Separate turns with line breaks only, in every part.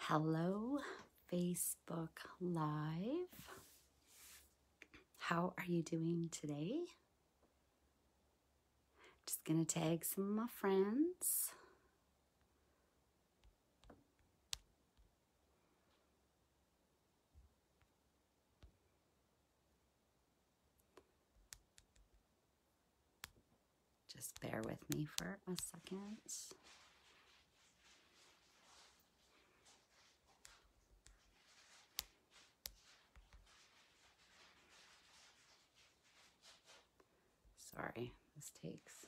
Hello, Facebook Live. How are you doing today? Just gonna tag some of my friends. Just bear with me for a second. Sorry, this takes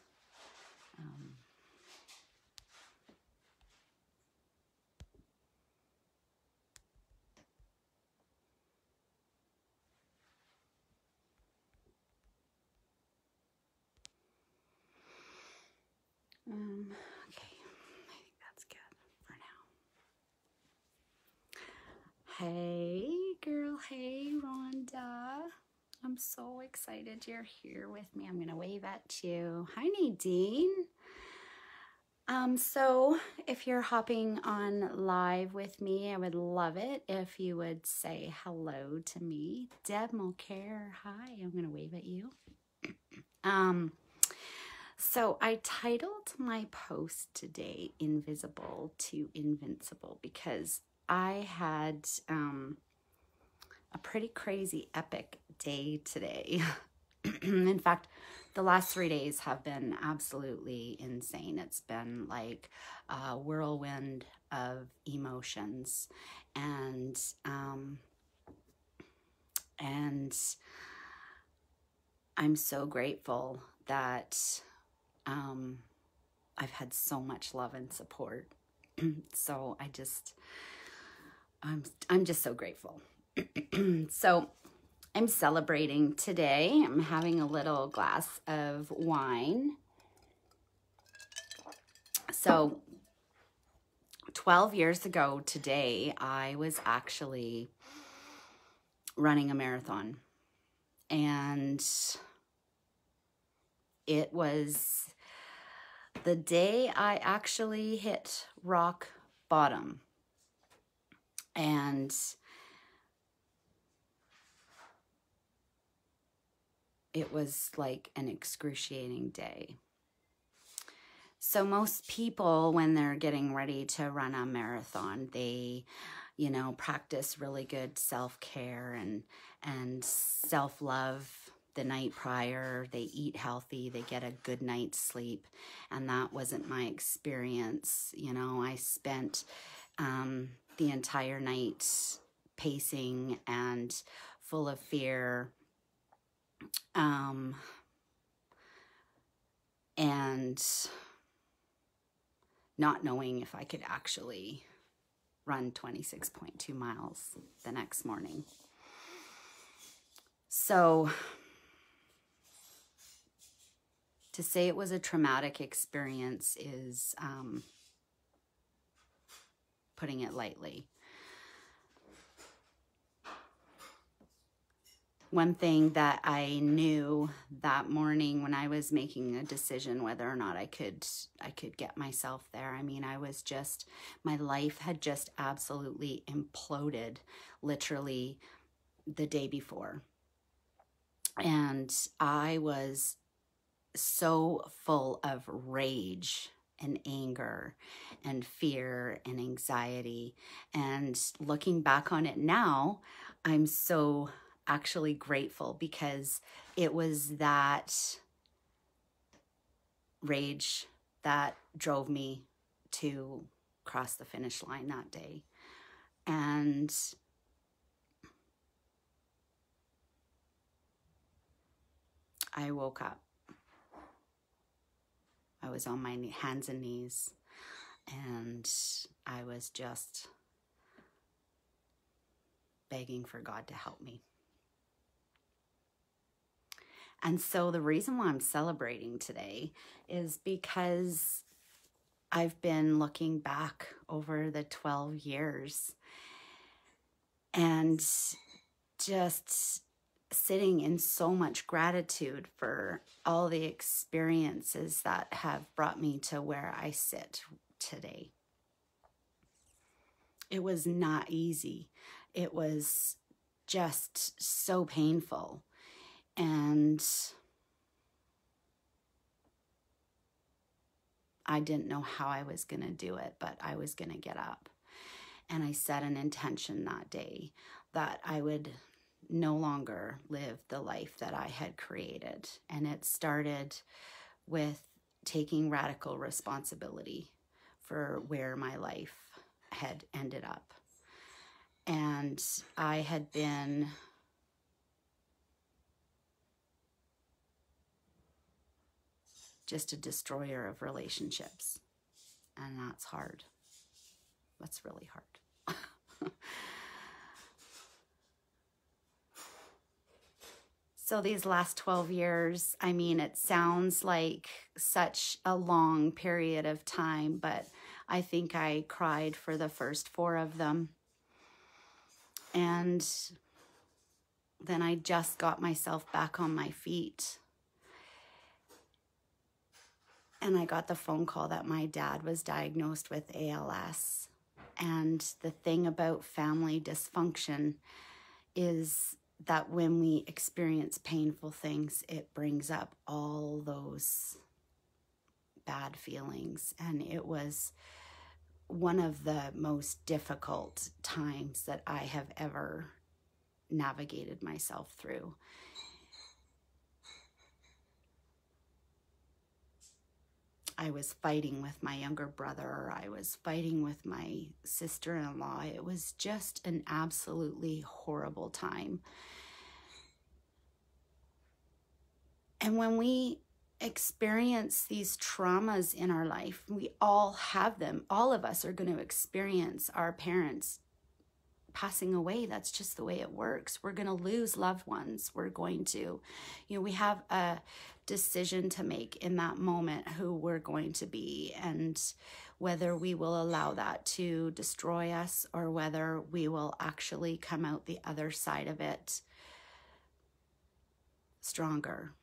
okay, I think that's good for now. Hey girl, hey Rhonda. I'm so excited you're here with me. I'm gonna wave at you. Hi Nadine. So if you're hopping on live with me, I would love it if you would say hello to me. Deb Mulcair, hi, I'm gonna wave at you. So I titled my post today Invisible to Invincible because I had a pretty crazy epic day today. In fact, the last 3 days have been absolutely insane. It's been like a whirlwind of emotions, and I'm so grateful that I've had so much love and support. So I'm just so grateful. So I'm celebrating today. I'm having a little glass of wine. So 12 years ago today, I was actually running a marathon. And it was the day I actually hit rock bottom. And it was like an excruciating day. So most people, when they're getting ready to run a marathon, they, practice really good self-care and self-love the night prior. They eat healthy, they get a good night's sleep. And that wasn't my experience. I spent the entire night pacing and full of fear. And not knowing if I could actually run 26.2 miles the next morning. So to say it was a traumatic experience is putting it lightly. One thing that I knew that morning when I was making a decision whether or not I could get myself there, my life had just absolutely imploded literally the day before. And I was so full of rage and anger and fear and anxiety. And looking back on it now, I'm so actually grateful because it was that rage that drove me to cross the finish line that day. And I woke up. I was on my hands and knees, and I was just begging for God to help me. And so the reason why I'm celebrating today is because I've been looking back over the 12 years and just sitting in so much gratitude for all the experiences that have brought me to where I sit today. It was not easy. It was just so painful. And I didn't know how I was going to do it, but I was going to get up. And I set an intention that day that I would no longer live the life that I had created. And it started with taking radical responsibility for where my life had ended up. And I had been just a destroyer of relationships. And that's hard. That's really hard. So these last 12 years, I mean, it sounds like such a long period of time, but I think I cried for the first 4 of them. And then I just got myself back on my feet. And I got the phone call that my dad was diagnosed with ALS. And the thing about family dysfunction is that when we experience painful things, it brings up all those bad feelings. And it was one of the most difficult times that I have ever navigated myself through. I was fighting with my younger brother. I was fighting with my sister-in-law. It was just an absolutely horrible time. And when we experience these traumas in our life, we all have them. All of us are going to experience our parents passing away. That's just the way it works. We're going to lose loved ones. We're going to, we have a decision to make in that moment who we're going to be, and whether we will allow that to destroy us or whether we will actually come out the other side of it stronger.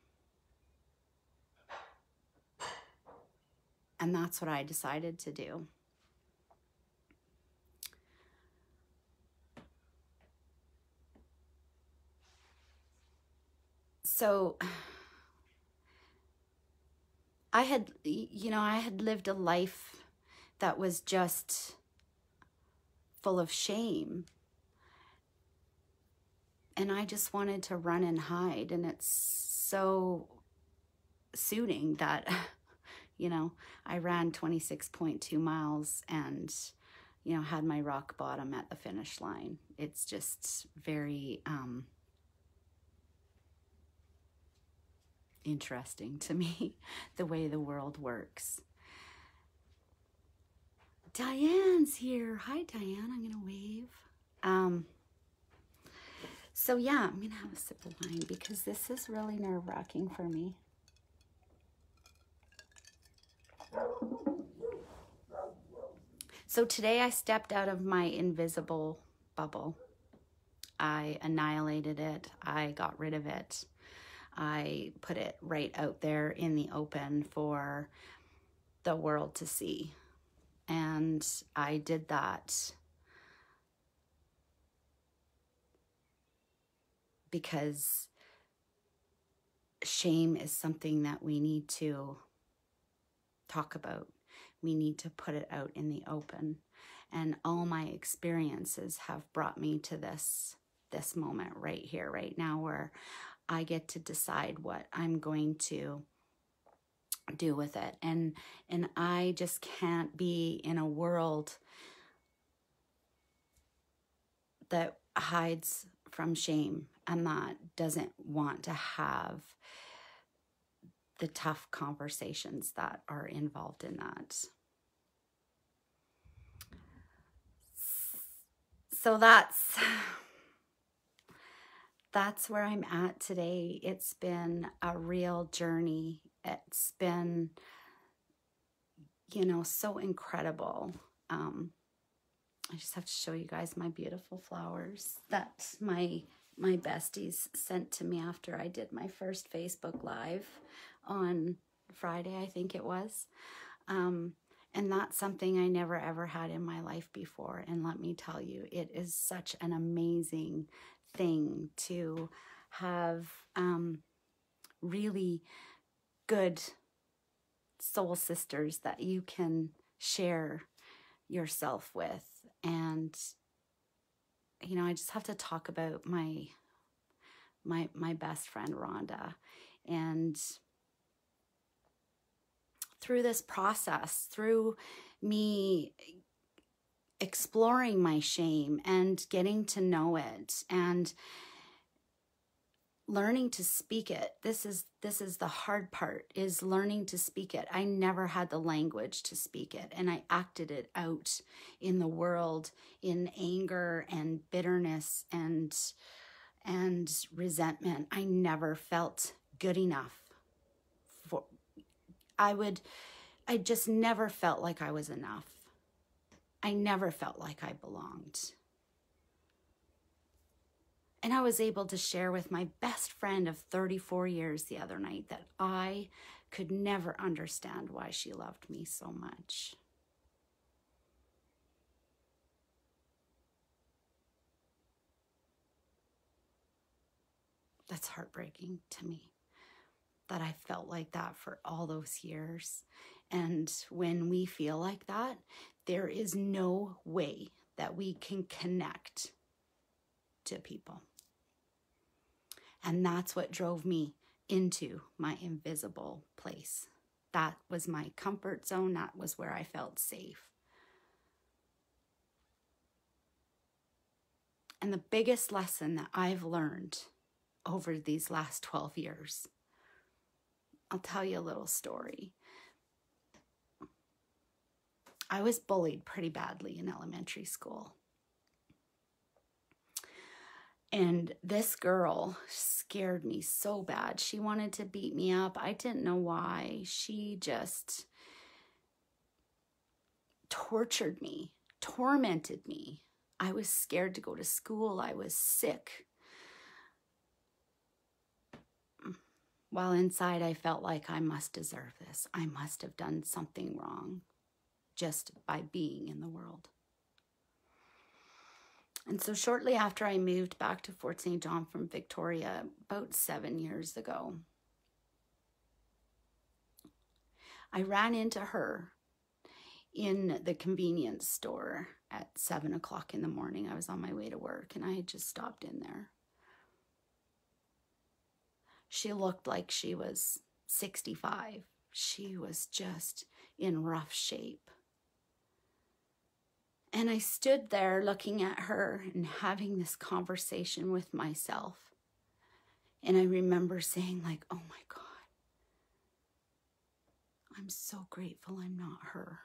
And that's what I decided to do. So I had lived a life that was just full of shame. And I just wanted to run and hide. And it's so suiting that, I ran 26.2 miles and, had my rock bottom at the finish line. It's just very interesting to me, the way the world works. Diane's here. Hi, Diane. I'm going to wave. So yeah, I'm going to have a sip of wine because this is really nerve-wracking for me. So today I stepped out of my invisible bubble. I annihilated it. I got rid of it. I put it right out there in the open for the world to see. And I did that because shame is something that we need to talk about. We need to put it out in the open. And all my experiences have brought me to this moment right here, right now, where I get to decide what I'm going to do with it. And I just can't be in a world that hides from shame and that doesn't want to have the tough conversations that are involved in that. So that's where I'm at today. It's been a real journey. It's been, so incredible. I just have to show you guys my beautiful flowers that my besties sent to me after I did my first Facebook Live on Friday, I think it was. And that's something I never ever had in my life before. And let me tell you, it is such an amazing thing to have really good soul sisters that you can share yourself with. And, you know, I just have to talk about my best friend, Rhonda. And through this process, through me exploring my shame and getting to know it and learning to speak it. This is the hard part, is learning to speak it. I never had the language to speak it, and I acted it out in the world in anger and bitterness and resentment. I never felt good enough for I just never felt like I was enough. I never felt like I belonged. And I was able to share with my best friend of 34 years the other night that I could never understand why she loved me so much. That's heartbreaking to me, that I felt like that for all those years. And when we feel like that, there is no way that we can connect to people. And that's what drove me into my invisible place. That was my comfort zone. That was where I felt safe. And the biggest lesson that I've learned over these last 12 years, I'll tell you a little story. I was bullied pretty badly in elementary school. And this girl scared me so bad. She wanted to beat me up. I didn't know why. She just tortured me, tormented me. I was scared to go to school. I was sick. While inside, I felt like I must deserve this. I must have done something wrong just by being in the world. And so shortly after I moved back to Fort St. John from Victoria, about 7 years ago, I ran into her in the convenience store at 7 o'clock in the morning. I was on my way to work and I had just stopped in there. She looked like she was 65. She was just in rough shape. And I stood there looking at her and having this conversation with myself. And I remember saying like, oh my God, I'm so grateful I'm not her.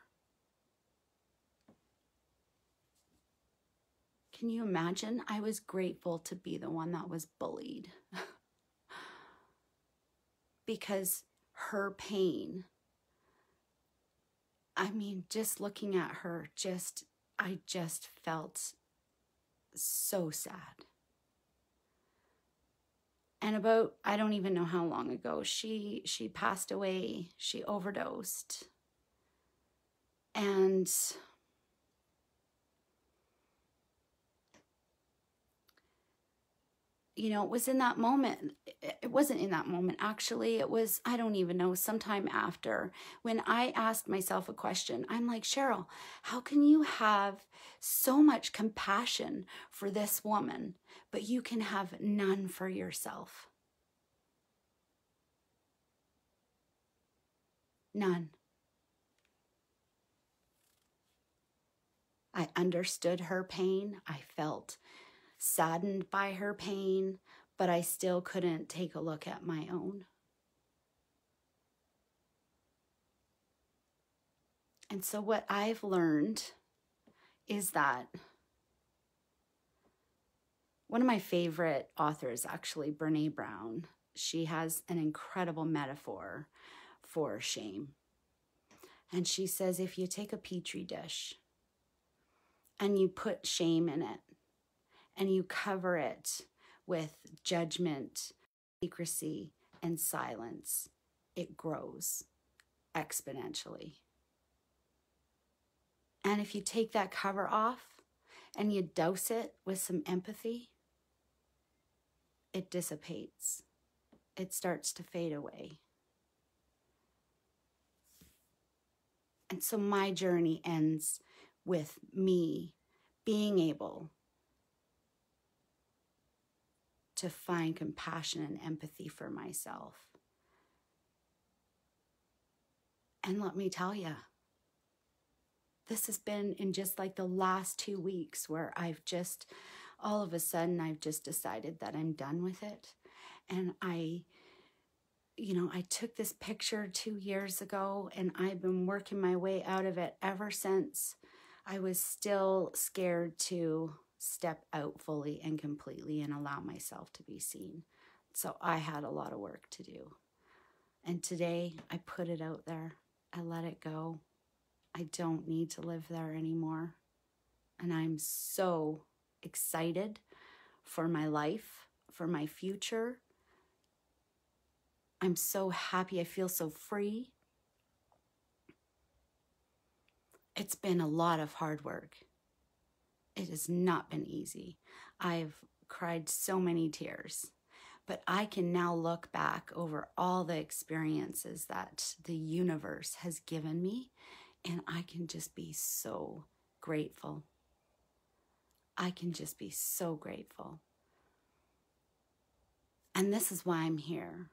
Can you imagine? I was grateful to be the one that was bullied. Because her pain, I mean, just looking at her, I just felt so sad. And about, I don't even know how long ago, she passed away. She overdosed. And you know, it was in that moment. It wasn't in that moment, actually. It was, I don't even know, sometime after, when I asked myself a question. I'm like, Cheryl, how can you have so much compassion for this woman, but you can have none for yourself? None. I understood her pain. I felt saddened by her pain, but I still couldn't take a look at my own. And so what I've learned is that one of my favorite authors, actually, Brene Brown, she has an incredible metaphor for shame. And she says, if you take a petri dish and you put shame in it, and you cover it with judgment, secrecy, and silence, it grows exponentially. And if you take that cover off and you douse it with some empathy, it dissipates. It starts to fade away. And so my journey ends with me being able to find compassion and empathy for myself. And let me tell you, this has been in just like the last 2 weeks where all of a sudden, I've just decided that I'm done with it. And I took this picture 2 years ago, and I've been working my way out of it ever since. I was still scared to step out fully and completely and allow myself to be seen. So I had a lot of work to do. And today I put it out there. I let it go. I don't need to live there anymore. And I'm so excited for my life, for my future. I'm so happy. I feel so free. It's been a lot of hard work. It has not been easy. I've cried so many tears, but I can now look back over all the experiences that the universe has given me, and I can just be so grateful. I can just be so grateful. And this is why I'm here.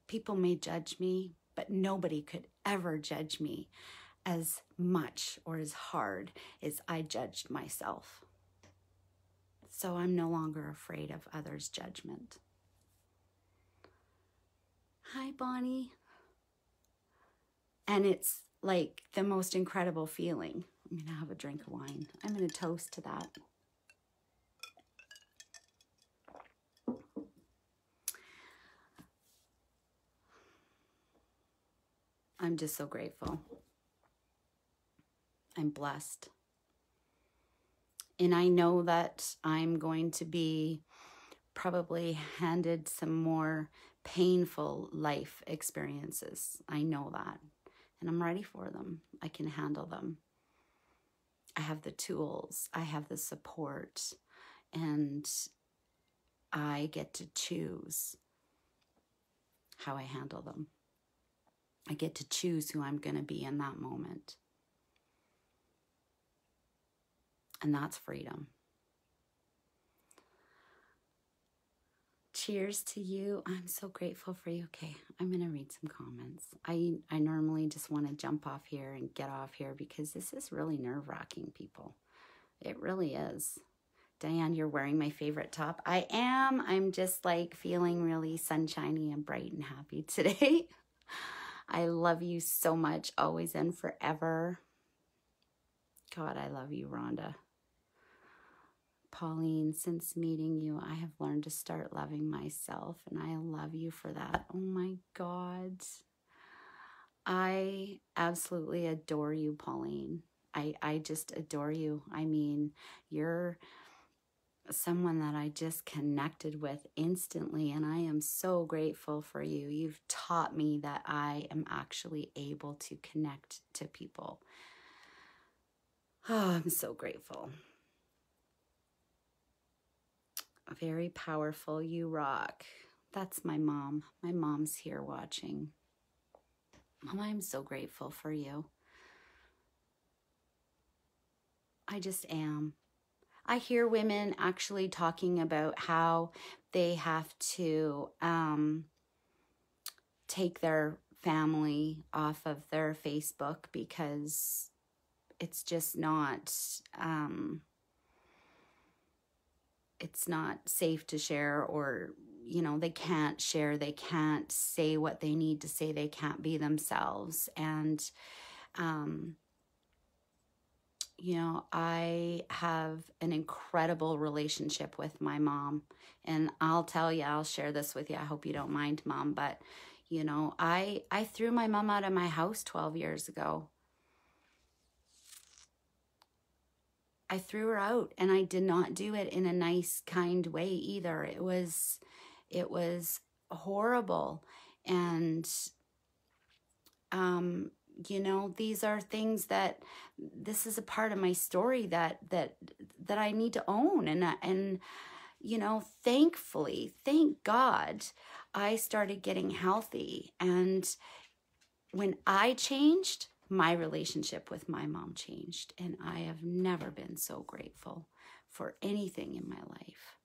People may judge me, but nobody could ever judge me as much or as hard as I judged myself. So I'm no longer afraid of others' judgment. Hi, Bonnie. And it's like the most incredible feeling. I'm going to have a drink of wine. I'm going to toast to that. I'm just so grateful. I'm blessed. And I know that I'm going to be probably handed some more painful life experiences. I know that. And I'm ready for them. I can handle them. I have the tools. I have the support. And I get to choose how I handle them. I get to choose who I'm going to be in that moment. And that's freedom. Cheers to you. I'm so grateful for you. Okay, I'm going to read some comments. I normally just want to jump off here and get off here because this is really nerve-wracking, people. It really is. Diane, you're wearing my favorite top. I am. I'm just like feeling really sunshiny and bright and happy today. I love you so much, always and forever. God, I love you, Rhonda. Pauline, since meeting you, I have learned to start loving myself, and I love you for that. Oh my God. I absolutely adore you, Pauline. I just adore you. I mean, you're someone that I just connected with instantly, and I am so grateful for you. You've taught me that I am actually able to connect to people. Oh, I'm so grateful. Very powerful. You rock. That's my mom. My mom's here watching. Mom, I'm so grateful for you. I just am. I hear women actually talking about how they have to take their family off of their Facebook because it's just not it's not safe to share, or they can't share, they can't say what they need to say, they can't be themselves. And I have an incredible relationship with my mom, and I'll tell you, I'll share this with you. I hope you don't mind, Mom, but I threw my mom out of my house 12 years ago. I threw her out, and I did not do it in a nice, kind way either. It was horrible. And You know, these are things that, this is a part of my story that I need to own. And you know, thankfully, thank God, I started getting healthy. And when I changed, my relationship with my mom changed. And I have never been so grateful for anything in my life.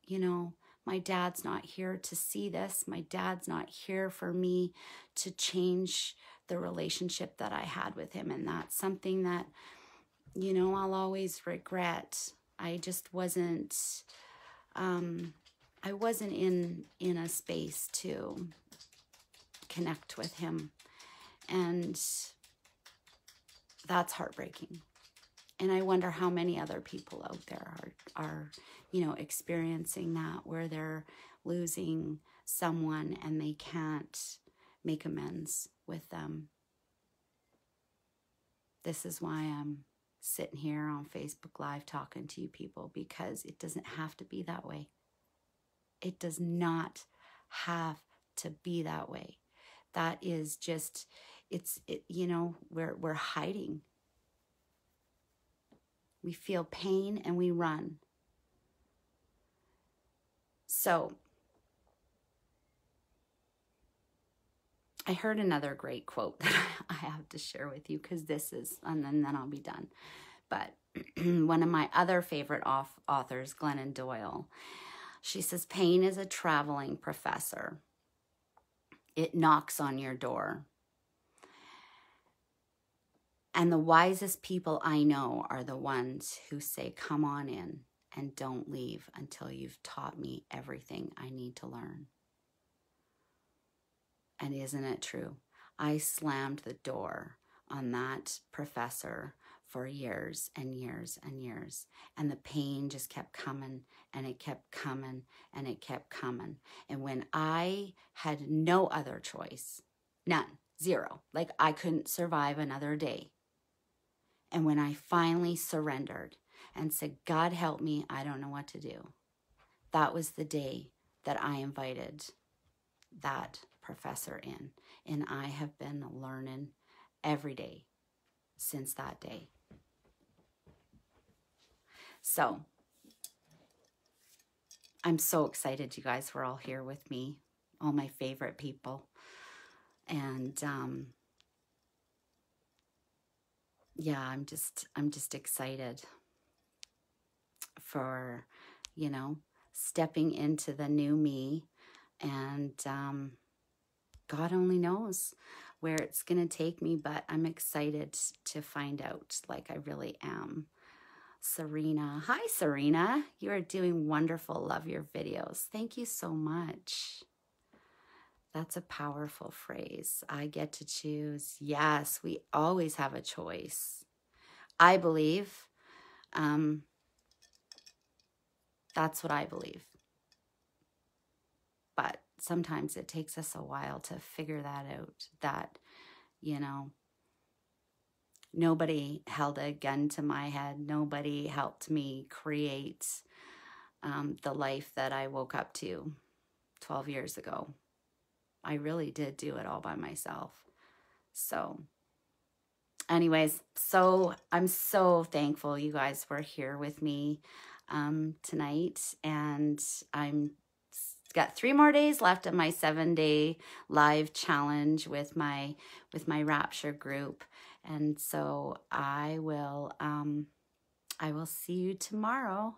You know, my dad's not here to see this. My dad's not here for me to change the relationship that I had with him. And that's something that, you know, I'll always regret. I just wasn't, I wasn't in a space to connect with him. And that's heartbreaking. And I wonder how many other people out there are, you know, experiencing that, where they're losing someone and they can't make amends with them. This is why I'm sitting here on Facebook Live talking to you people, because it doesn't have to be that way. It does not have to be that way. That is just, you know, we're hiding. We feel pain and we run. So I heard another great quote that I have to share with you, because this is, and then I'll be done. But one of my other favorite authors, Glennon Doyle, she says, pain is a traveling professor. It knocks on your door. And the wisest people I know are the ones who say, come on in and don't leave until you've taught me everything I need to learn. And isn't it true? I slammed the door on that professor for years and years and years. And the pain just kept coming, and it kept coming, and it kept coming. And when I had no other choice, none, zero, like I couldn't survive another day. And when I finally surrendered and said, God help me, I don't know what to do, that was the day that I invited that professor in. And I have been learning every day since that day. So I'm so excited you guys were all here with me, all my favorite people. And yeah, I'm just excited for, you know, stepping into the new me. And God only knows where it's going to take me, but I'm excited to find out, like I really am. Serena. Hi, Serena. You are doing wonderful. Love your videos. Thank you so much. That's a powerful phrase. I get to choose. Yes, we always have a choice. I believe. That's what I believe. But sometimes it takes us a while to figure that out, that, you know, nobody held a gun to my head. Nobody helped me create the life that I woke up to 12 years ago. I really did do it all by myself. So anyways, I'm so thankful you guys were here with me tonight. And I'm got 3 more days left of my 7-day live challenge with my Rapture group. And so I will see you tomorrow.